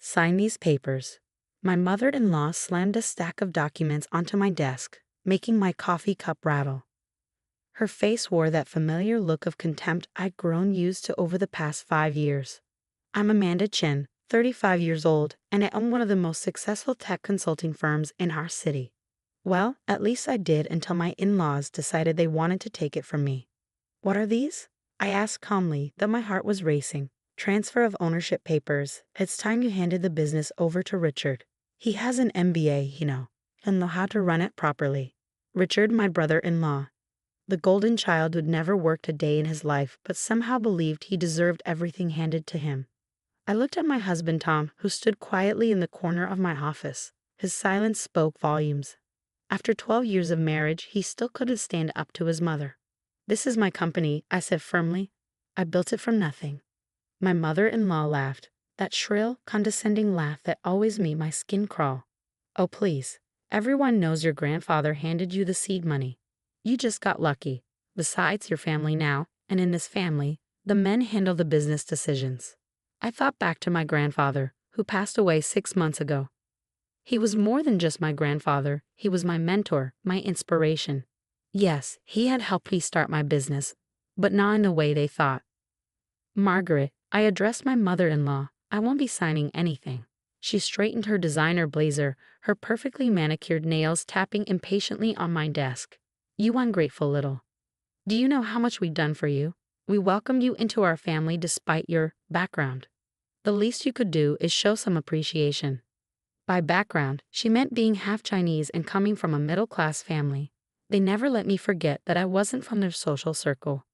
Sign these papers. My mother-in-law slammed a stack of documents onto my desk, making my coffee cup rattle. Her face wore that familiar look of contempt I'd grown used to over the past 5 years. I'm Amanda Chen, 35 years old, and I own one of the most successful tech consulting firms in our city. Well, at least I did until my in-laws decided they wanted to take it from me. What are these? I asked calmly, though my heart was racing. Transfer of ownership papers. It's time you handed the business over to Richard. He has an MBA, and know how to run it properly. Richard, my brother-in-law. The golden child who'd never worked a day in his life, but somehow believed he deserved everything handed to him. I looked at my husband, Tom, who stood quietly in the corner of my office. His silence spoke volumes. After 12 years of marriage, he still couldn't stand up to his mother. This is my company, I said firmly. I built it from nothing. My mother-in-law laughed, that shrill, condescending laugh that always made my skin crawl. Oh, please. Everyone knows your grandfather handed you the seed money. You just got lucky. Besides your family now, and in this family, the men handle the business decisions. I thought back to my grandfather, who passed away 6 months ago. He was more than just my grandfather. He was my mentor, my inspiration. Yes, he had helped me start my business, but not in the way they thought. Margaret, I addressed my mother-in-law. I won't be signing anything. She straightened her designer blazer, her perfectly manicured nails tapping impatiently on my desk. You ungrateful little. Do you know how much we've done for you? We welcomed you into our family despite your background. The least you could do is show some appreciation. By background, she meant being half Chinese and coming from a middle-class family. They never let me forget that I wasn't from their social circle.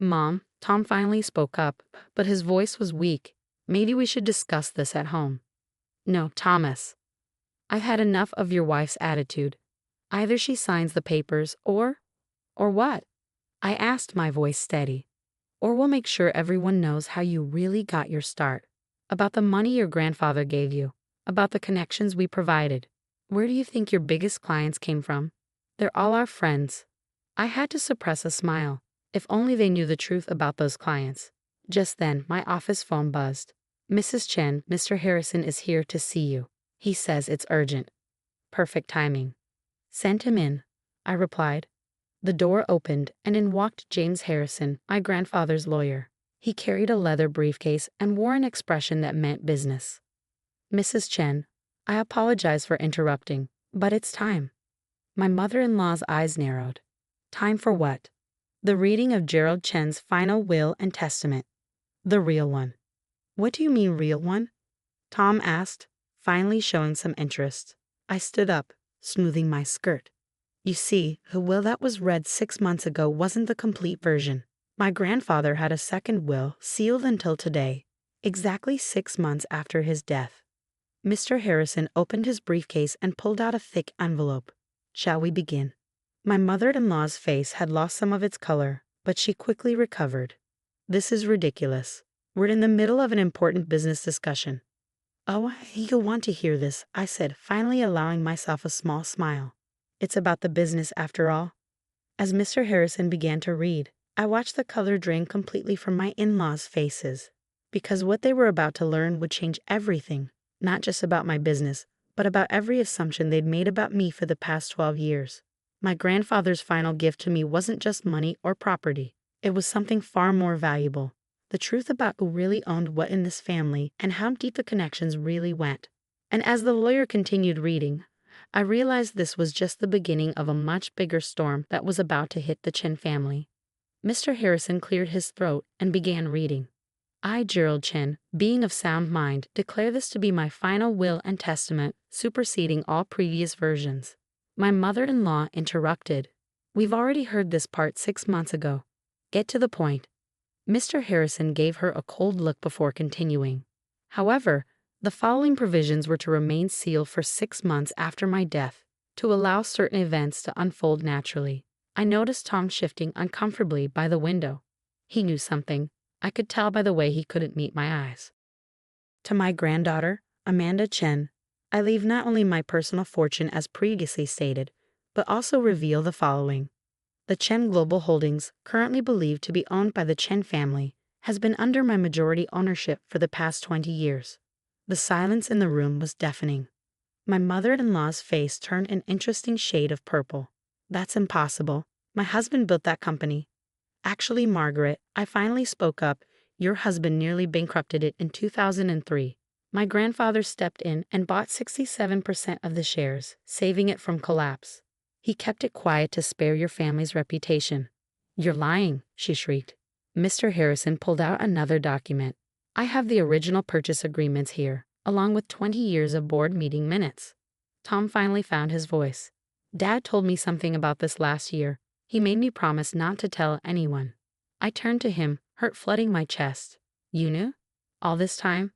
Mom, Tom finally spoke up, but his voice was weak. Maybe we should discuss this at home. No, Thomas. I've had enough of your wife's attitude. Either she signs the papers or what? I asked, my voice steady. Or we'll make sure everyone knows how you really got your start. About the money your grandfather gave you. About the connections we provided. Where do you think your biggest clients came from? They're all our friends. I had to suppress a smile. If only they knew the truth about those clients. Just then, my office phone buzzed. Mrs. Chen, Mr. Harrison is here to see you. He says it's urgent. Perfect timing. Send him in, I replied. The door opened, and in walked James Harrison, my grandfather's lawyer. He carried a leather briefcase and wore an expression that meant business. Mrs. Chen, I apologize for interrupting, but it's time. My mother-in-law's eyes narrowed. Time for what? The reading of Gerald Chen's final will and testament. The real one. What do you mean, real one? Tom asked, finally showing some interest. I stood up, smoothing my skirt. You see, the will that was read 6 months ago wasn't the complete version. My grandfather had a second will sealed until today, exactly 6 months after his death. Mr. Harrison opened his briefcase and pulled out a thick envelope. Shall we begin? My mother-in-law's face had lost some of its color, but she quickly recovered. This is ridiculous. We're in the middle of an important business discussion. Oh, you'll want to hear this, I said, finally allowing myself a small smile. It's about the business after all. As Mr. Harrison began to read, I watched the color drain completely from my in-laws' faces, because what they were about to learn would change everything, not just about my business, but about every assumption they'd made about me for the past 12 years. My grandfather's final gift to me wasn't just money or property. It was something far more valuable. The truth about who really owned what in this family and how deep the connections really went. And as the lawyer continued reading, I realized this was just the beginning of a much bigger storm that was about to hit the Chen family. Mr. Harrison cleared his throat and began reading. I, Gerald Chen, being of sound mind, declare this to be my final will and testament, superseding all previous versions. My mother-in-law interrupted. We've already heard this part 6 months ago. Get to the point. Mr. Harrison gave her a cold look before continuing. However, the following provisions were to remain sealed for 6 months after my death, to allow certain events to unfold naturally. I noticed Tom shifting uncomfortably by the window. He knew something. I could tell by the way he couldn't meet my eyes. To my granddaughter, Amanda Chen, I leave not only my personal fortune as previously stated, but also reveal the following. The Chen Global Holdings, currently believed to be owned by the Chen family, has been under my majority ownership for the past 20 years. The silence in the room was deafening. My mother-in-law's face turned an interesting shade of purple. That's impossible. My husband built that company. Actually, Margaret, I finally spoke up. Your husband nearly bankrupted it in 2003. My grandfather stepped in and bought 67% of the shares, saving it from collapse. He kept it quiet to spare your family's reputation. You're lying, she shrieked. Mr. Harrison pulled out another document. I have the original purchase agreements here, along with 20 years of board meeting minutes. Tom finally found his voice. Dad told me something about this last year. He made me promise not to tell anyone. I turned to him, hurt flooding my chest. You knew? All this time?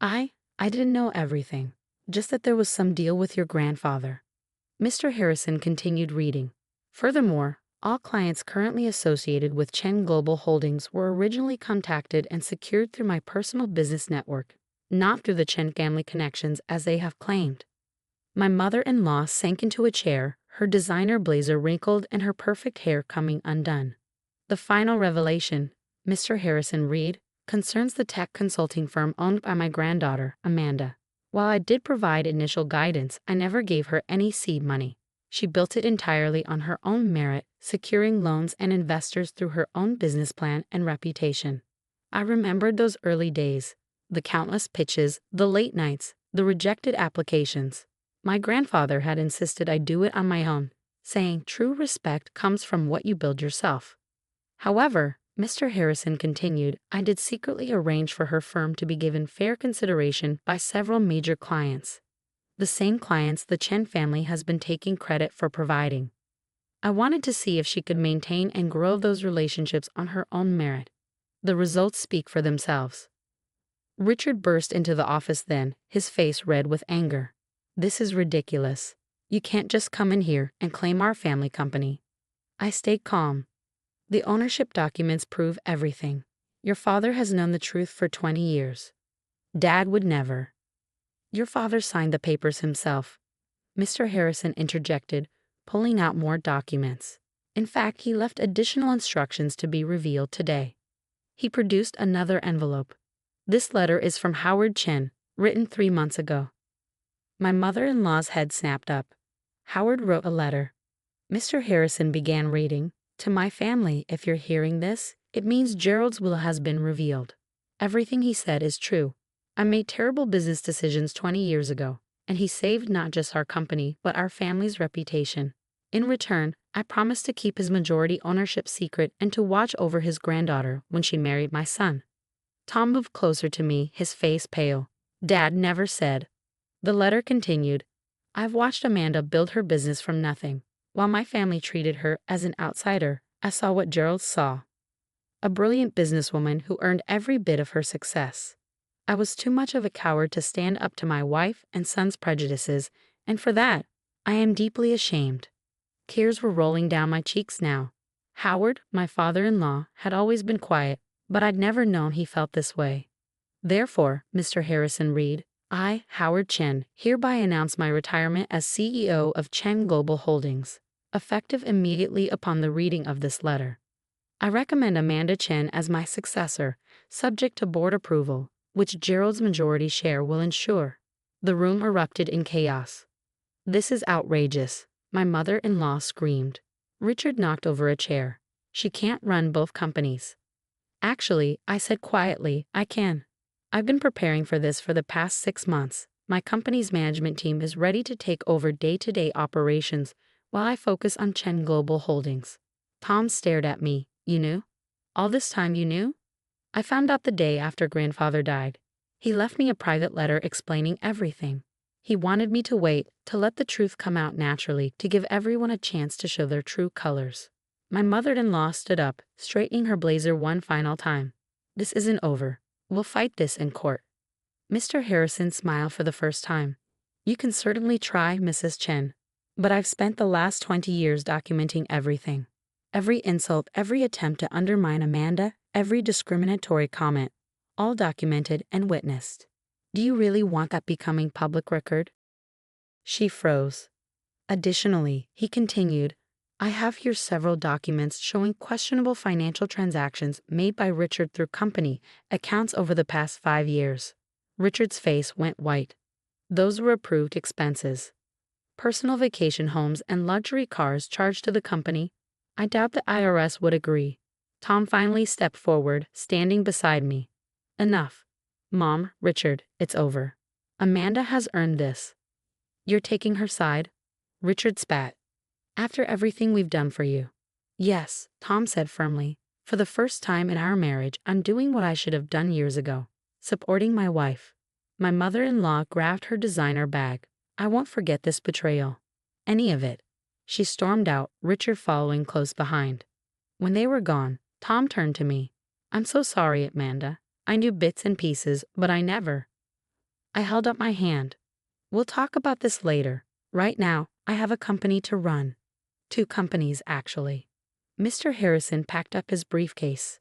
I didn't know everything. Just that there was some deal with your grandfather. Mr. Harrison continued reading. Furthermore, all clients currently associated with Chen Global Holdings were originally contacted and secured through my personal business network, not through the Chen family connections as they have claimed. My mother-in-law sank into a chair, her designer blazer wrinkled and her perfect hair coming undone. The final revelation, Mr. Harrison read, concerns the tech consulting firm owned by my granddaughter, Amanda. While I did provide initial guidance, I never gave her any seed money. She built it entirely on her own merit, securing loans and investors through her own business plan and reputation. I remembered those early days, the countless pitches, the late nights, the rejected applications. My grandfather had insisted I do it on my own, saying true respect comes from what you build yourself. However, Mr. Harrison continued, I did secretly arrange for her firm to be given fair consideration by several major clients. The same clients the Chen family has been taking credit for providing. I wanted to see if she could maintain and grow those relationships on her own merit. The results speak for themselves. Richard burst into the office then, his face red with anger. This is ridiculous. You can't just come in here and claim our family company. I stayed calm. The ownership documents prove everything. Your father has known the truth for 20 years. Dad would never. Your father signed the papers himself. Mr. Harrison interjected, pulling out more documents. In fact, he left additional instructions to be revealed today. He produced another envelope. This letter is from Howard Chen, written 3 months ago. My mother-in-law's head snapped up. Howard wrote a letter. Mr. Harrison began reading. To my family, if you're hearing this, it means Gerald's will has been revealed. Everything he said is true. I made terrible business decisions 20 years ago, and he saved not just our company, but our family's reputation. In return, I promised to keep his majority ownership secret and to watch over his granddaughter when she married my son. Tom moved closer to me, his face pale. Dad never said. The letter continued, I've watched Amanda build her business from nothing. While my family treated her as an outsider, I saw what Gerald saw. A brilliant businesswoman who earned every bit of her success. I was too much of a coward to stand up to my wife and son's prejudices, and for that, I am deeply ashamed. Tears were rolling down my cheeks now. Howard, my father-in-law, had always been quiet, but I'd never known he felt this way. Therefore, Mr. Harrison read, I, Howard Chen, hereby announce my retirement as CEO of Chen Global Holdings, effective immediately upon the reading of this letter. I recommend Amanda Chen as my successor, subject to board approval, which Gerald's majority share will ensure. The room erupted in chaos. This is outrageous, my mother-in-law screamed. Richard knocked over a chair. She can't run both companies. Actually, I said quietly, I can. I've been preparing for this for the past 6 months. My company's management team is ready to take over day-to-day operations while I focus on Chen Global Holdings. Tom stared at me. You knew? All this time you knew? I found out the day after grandfather died. He left me a private letter explaining everything. He wanted me to wait, to let the truth come out naturally, to give everyone a chance to show their true colors. My mother-in-law stood up, straightening her blazer one final time. This isn't over. We'll fight this in court. Mr. Harrison smiled for the first time. You can certainly try, Mrs. Chen. But I've spent the last 20 years documenting everything. Every insult, every attempt to undermine Amanda, every discriminatory comment, all documented and witnessed. Do you really want that becoming public record? She froze. Additionally, he continued, I have here several documents showing questionable financial transactions made by Richard through company accounts over the past 5 years. Richard's face went white. Those were approved expenses. Personal vacation homes and luxury cars charged to the company. I doubt the IRS would agree. Tom finally stepped forward, standing beside me. Enough. Mom, Richard, it's over. Amanda has earned this. You're taking her side? Richard spat. After everything we've done for you. Yes, Tom said firmly. For the first time in our marriage, I'm doing what I should have done years ago. Supporting my wife. My mother-in-law grabbed her designer bag. I won't forget this betrayal. Any of it. She stormed out, Richard following close behind. When they were gone, Tom turned to me. I'm so sorry, Amanda. I knew bits and pieces, but I never. I held up my hand. We'll talk about this later. Right now, I have a company to run. 2 companies, actually. Mr. Harrison packed up his briefcase.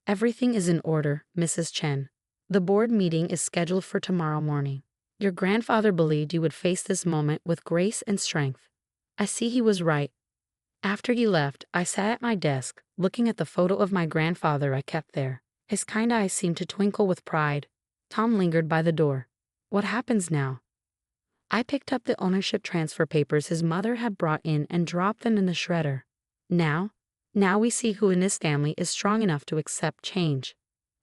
Everything is in order, Mrs. Chen. The board meeting is scheduled for tomorrow morning. Your grandfather believed you would face this moment with grace and strength. I see he was right. After you left, I sat at my desk, looking at the photo of my grandfather I kept there. His kind eyes seemed to twinkle with pride. Tom lingered by the door. What happens now? I picked up the ownership transfer papers his mother had brought in and dropped them in the shredder. Now we see who in this family is strong enough to accept change.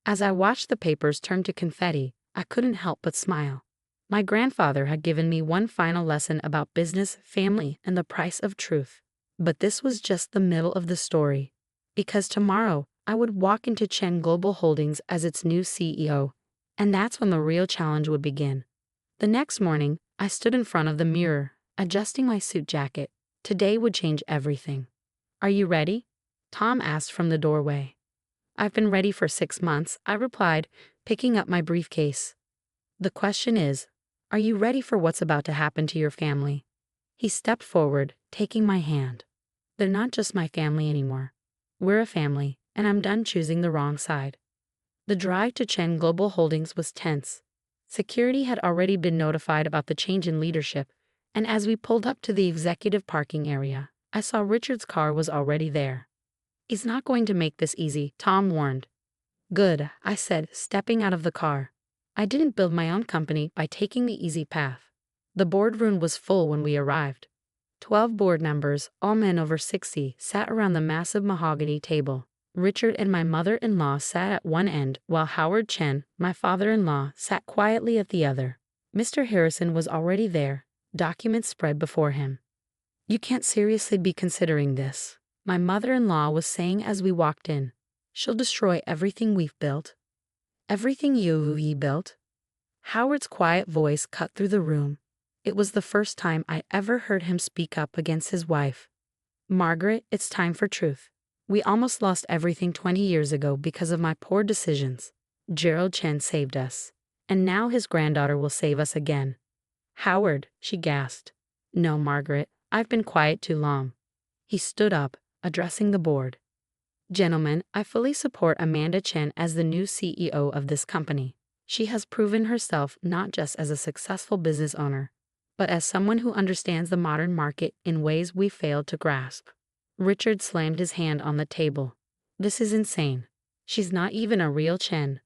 As I watched the papers turn to confetti, I couldn't help but smile. My grandfather had given me one final lesson about business, family, and the price of truth. But this was just the middle of the story. Because tomorrow, I would walk into Chen Global Holdings as its new CEO, and that's when the real challenge would begin. The next morning, I stood in front of the mirror, adjusting my suit jacket. Today would change everything. Are you ready? Tom asked from the doorway. I've been ready for 6 months, I replied, picking up my briefcase. The question is, are you ready for what's about to happen to your family? He stepped forward, taking my hand. They're not just my family anymore. We're a family, and I'm done choosing the wrong side. The drive to Chen Global Holdings was tense. Security had already been notified about the change in leadership, and as we pulled up to the executive parking area, I saw Richard's car was already there. He's not going to make this easy, Tom warned. Good, I said, stepping out of the car. I didn't build my own company by taking the easy path. The boardroom was full when we arrived. 12 board members, all men over 60, sat around the massive mahogany table. Richard and my mother-in-law sat at one end, while Howard Chen, my father-in-law, sat quietly at the other. Mr. Harrison was already there, documents spread before him. You can't seriously be considering this, my mother-in-law was saying as we walked in. She'll destroy everything we've built. Everything you built? Howard's quiet voice cut through the room. It was the first time I ever heard him speak up against his wife. Margaret, it's time for truth. We almost lost everything 20 years ago because of my poor decisions. Gerald Chen saved us. And now his granddaughter will save us again. Howard, she gasped. No, Margaret, I've been quiet too long. He stood up, addressing the board. Gentlemen, I fully support Amanda Chen as the new CEO of this company. She has proven herself not just as a successful business owner, but as someone who understands the modern market in ways we failed to grasp. Richard slammed his hand on the table. This is insane. She's not even a real Chen.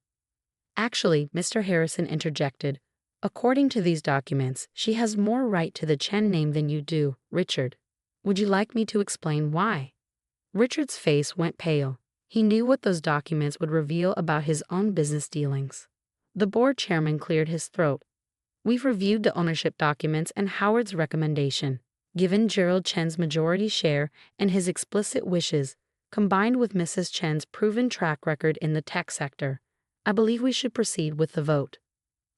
Actually, Mr. Harrison interjected, according to these documents, she has more right to the Chen name than you do, Richard. Would you like me to explain why? Richard's face went pale. He knew what those documents would reveal about his own business dealings. The board chairman cleared his throat. We've reviewed the ownership documents and Howard's recommendation. Given Gerald Chen's majority share and his explicit wishes, combined with Mrs. Chen's proven track record in the tech sector, I believe we should proceed with the vote.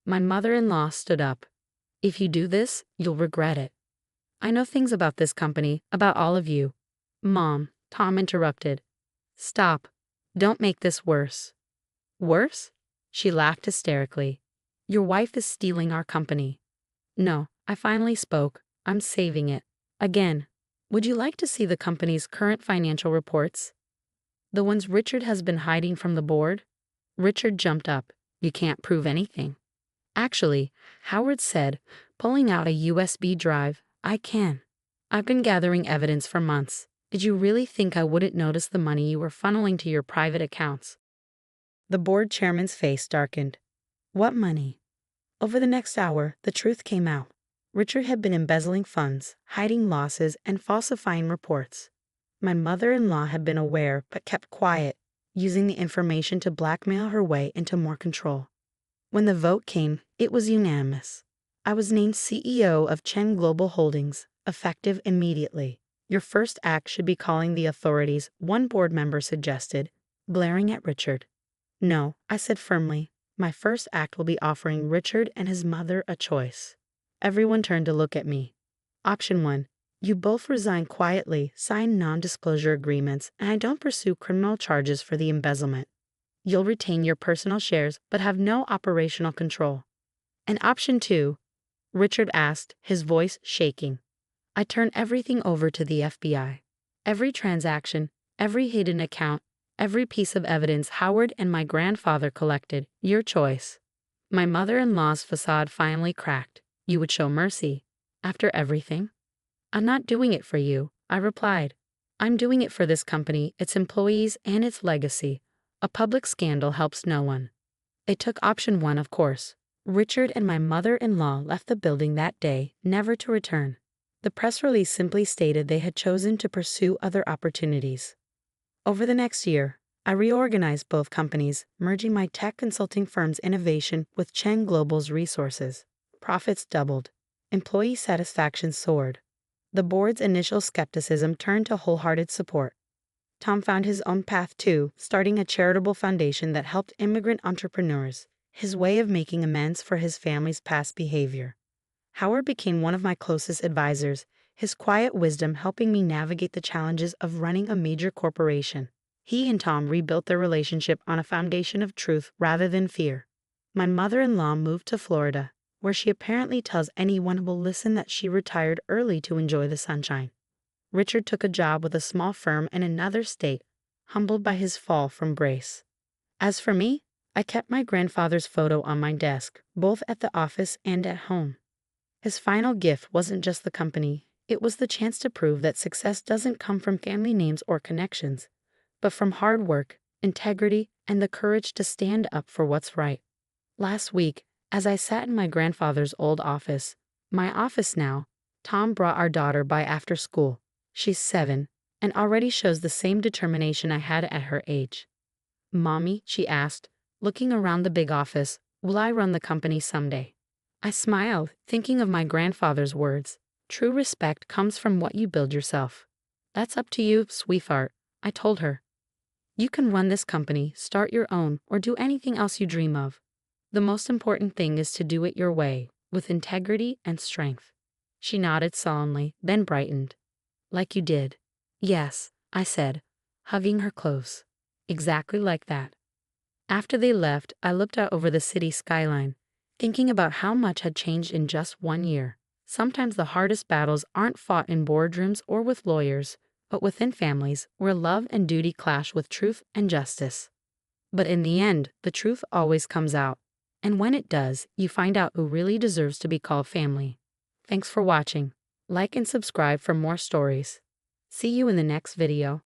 My mother-in-law stood up. If you do this, you'll regret it. I know things about this company, about all of you. Mom, Tom interrupted. Stop. Don't make this worse. Worse? She laughed hysterically. Your wife is stealing our company. No, I finally spoke. I'm saving it. Again, would you like to see the company's current financial reports? The ones Richard has been hiding from the board? Richard jumped up. You can't prove anything. Actually, Howard said, pulling out a USB drive, I can. I've been gathering evidence for months. Did you really think I wouldn't notice the money you were funneling to your private accounts? The board chairman's face darkened. What money? Over the next hour, the truth came out. Richard had been embezzling funds, hiding losses, and falsifying reports. My mother-in-law had been aware but kept quiet, using the information to blackmail her way into more control. When the vote came, it was unanimous. I was named CEO of Chen Global Holdings, effective immediately. Your first act should be calling the authorities, one board member suggested, glaring at Richard. No, I said firmly. My first act will be offering Richard and his mother a choice. Everyone turned to look at me. Option 1. You both resign quietly, sign non-disclosure agreements, and I don't pursue criminal charges for the embezzlement. You'll retain your personal shares but have no operational control. And option 2, Richard asked, his voice shaking. I turn everything over to the FBI. Every transaction, every hidden account, every piece of evidence Howard and my grandfather collected, your choice. My mother-in-law's facade finally cracked. You would show mercy. After everything? I'm not doing it for you, I replied. I'm doing it for this company, its employees, and its legacy. A public scandal helps no one. They took option 1, of course. Richard and my mother-in-law left the building that day, never to return. The press release simply stated they had chosen to pursue other opportunities. Over the next year, I reorganized both companies, merging my tech consulting firm's innovation with Chen Global's resources. Profits doubled. Employee satisfaction soared. The board's initial skepticism turned to wholehearted support. Tom found his own path too, starting a charitable foundation that helped immigrant entrepreneurs, his way of making amends for his family's past behavior. Howard became one of my closest advisors, his quiet wisdom helping me navigate the challenges of running a major corporation. He and Tom rebuilt their relationship on a foundation of truth rather than fear. My mother-in-law moved to Florida, where she apparently tells anyone who will listen that she retired early to enjoy the sunshine. Richard took a job with a small firm in another state, humbled by his fall from grace. As for me, I kept my grandfather's photo on my desk, both at the office and at home. His final gift wasn't just the company, it was the chance to prove that success doesn't come from family names or connections, but from hard work, integrity, and the courage to stand up for what's right. Last week, as I sat in my grandfather's old office, my office now, Tom brought our daughter by after school. She's 7, and already shows the same determination I had at her age. Mommy, she asked, looking around the big office, will I run the company someday? I smiled, thinking of my grandfather's words. True respect comes from what you build yourself. That's up to you, sweetheart, I told her. You can run this company, start your own, or do anything else you dream of. The most important thing is to do it your way, with integrity and strength. She nodded solemnly, then brightened. Like you did. Yes, I said, hugging her close. Exactly like that. After they left, I looked out over the city skyline, thinking about how much had changed in just 1 year. Sometimes the hardest battles aren't fought in boardrooms or with lawyers, but within families where love and duty clash with truth and justice. But in the end, the truth always comes out. And when it does, you find out who really deserves to be called family. Thanks for watching. Like and subscribe for more stories. See you in the next video.